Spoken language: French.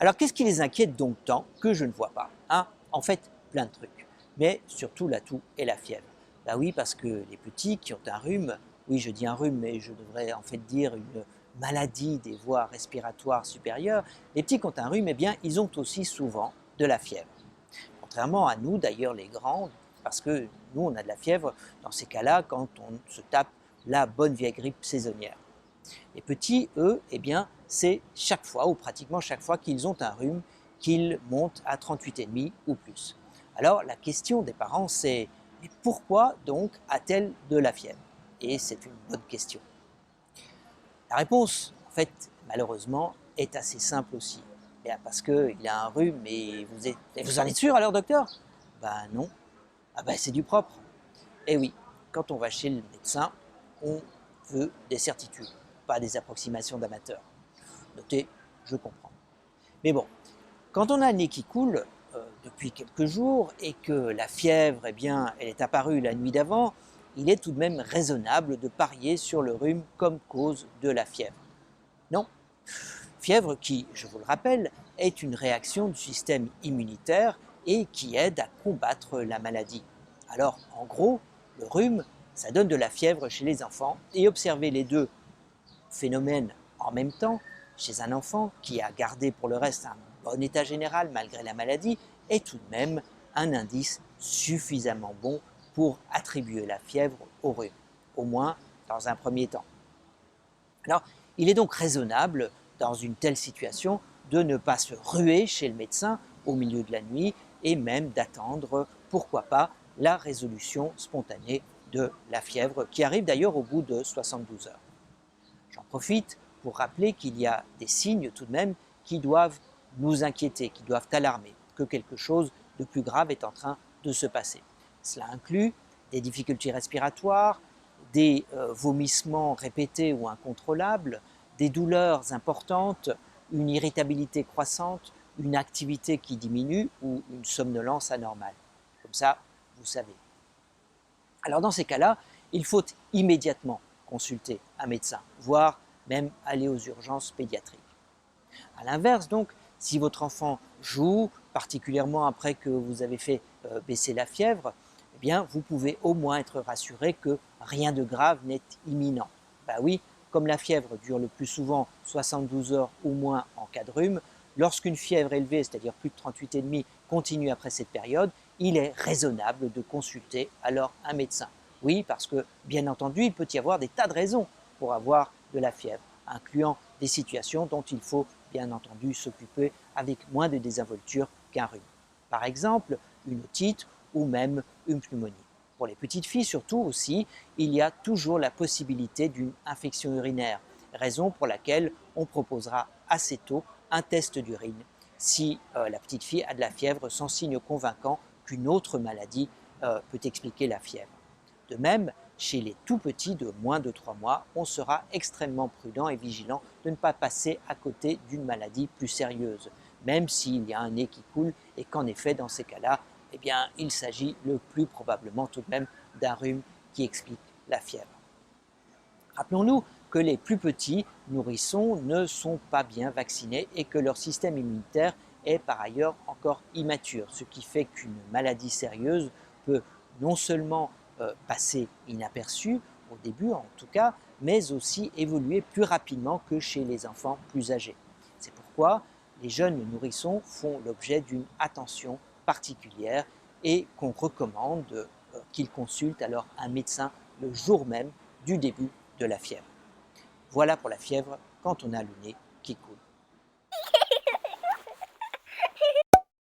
Alors qu'est-ce qui les inquiète donc tant que je ne vois pas, hein? En fait, plein de trucs, mais surtout la toux et la fièvre. Bah oui, parce que les petits qui ont un rhume, oui je dis un rhume, mais je devrais en fait dire une maladie des voies respiratoires supérieures, les petits qui ont un rhume, eh bien ils ont aussi souvent de la fièvre. Contrairement à nous d'ailleurs les grands, parce que nous on a de la fièvre dans ces cas-là quand on se tape la bonne vieille grippe saisonnière. Les petits, eux, eh bien, c'est chaque fois, ou pratiquement chaque fois qu'ils ont un rhume, qu'ils montent à 38,5 ou plus. Alors la question des parents, c'est mais pourquoi donc a-t-elle de la fièvre? Et c'est une bonne question. La réponse, en fait, malheureusement, est assez simple aussi. Bien, parce qu'il a un rhume, et vous en êtes sûr alors, docteur? Ben non. Ah ben c'est du propre. Eh oui, quand on va chez le médecin, on veut des certitudes, pas des approximations d'amateurs. Notez, je comprends. Mais bon, quand on a le nez qui coule depuis quelques jours et que la fièvre, eh bien, elle est apparue la nuit d'avant, il est tout de même raisonnable de parier sur le rhume comme cause de la fièvre. Non? Fièvre qui, je vous le rappelle, est une réaction du système immunitaire et qui aide à combattre la maladie. Alors, en gros, le rhume, ça donne de la fièvre chez les enfants et observer les deux phénomènes en même temps chez un enfant qui a gardé pour le reste un bon état général malgré la maladie est tout de même un indice suffisamment bon pour attribuer la fièvre au rhume, au moins dans un premier temps. Alors, il est donc raisonnable, dans une telle situation, de ne pas se ruer chez le médecin au milieu de la nuit et même d'attendre, pourquoi pas, la résolution spontanée de la fièvre, qui arrive d'ailleurs au bout de 72 heures. J'en profite pour rappeler qu'il y a des signes tout de même qui doivent nous inquiéter, qui doivent alarmer, que quelque chose de plus grave est en train de se passer. Cela inclut des difficultés respiratoires, des vomissements répétés ou incontrôlables, des douleurs importantes, une irritabilité croissante, une activité qui diminue ou une somnolence anormale. Comme ça, vous savez. Alors dans ces cas-là, il faut immédiatement consulter un médecin, voire même aller aux urgences pédiatriques. A l'inverse donc, si votre enfant joue, particulièrement après que vous avez fait baisser la fièvre, eh bien vous pouvez au moins être rassuré que rien de grave n'est imminent. Ben oui, comme la fièvre dure le plus souvent 72 heures ou moins en cas de rhume, lorsqu'une fièvre élevée, c'est-à-dire plus de 38,5, continue après cette période, il est raisonnable de consulter alors un médecin. Oui, parce que bien entendu, il peut y avoir des tas de raisons pour avoir de la fièvre, incluant des situations dont il faut bien entendu s'occuper avec moins de désinvolture qu'un rhume. Par exemple, une otite ou même une pneumonie. Pour les petites filles surtout aussi, il y a toujours la possibilité d'une infection urinaire, raison pour laquelle on proposera assez tôt un test d'urine si la petite fille a de la fièvre sans signe convaincant qu'une autre maladie peut expliquer la fièvre. De même, chez les tout petits de moins de 3 mois, on sera extrêmement prudent et vigilant de ne pas passer à côté d'une maladie plus sérieuse, même s'il y a un nez qui coule et qu'en effet, dans ces cas-là, eh bien, il s'agit le plus probablement tout de même d'un rhume qui explique la fièvre. Rappelons-nous que les plus petits nourrissons ne sont pas bien vaccinés et que leur système immunitaire est par ailleurs encore immature, ce qui fait qu'une maladie sérieuse peut non seulement passer inaperçue, au début en tout cas, mais aussi évoluer plus rapidement que chez les enfants plus âgés. C'est pourquoi les jeunes nourrissons font l'objet d'une attention particulière et qu'on recommande qu'ils consultent alors un médecin le jour même du début de la fièvre. Voilà pour la fièvre quand on a le nez qui coule.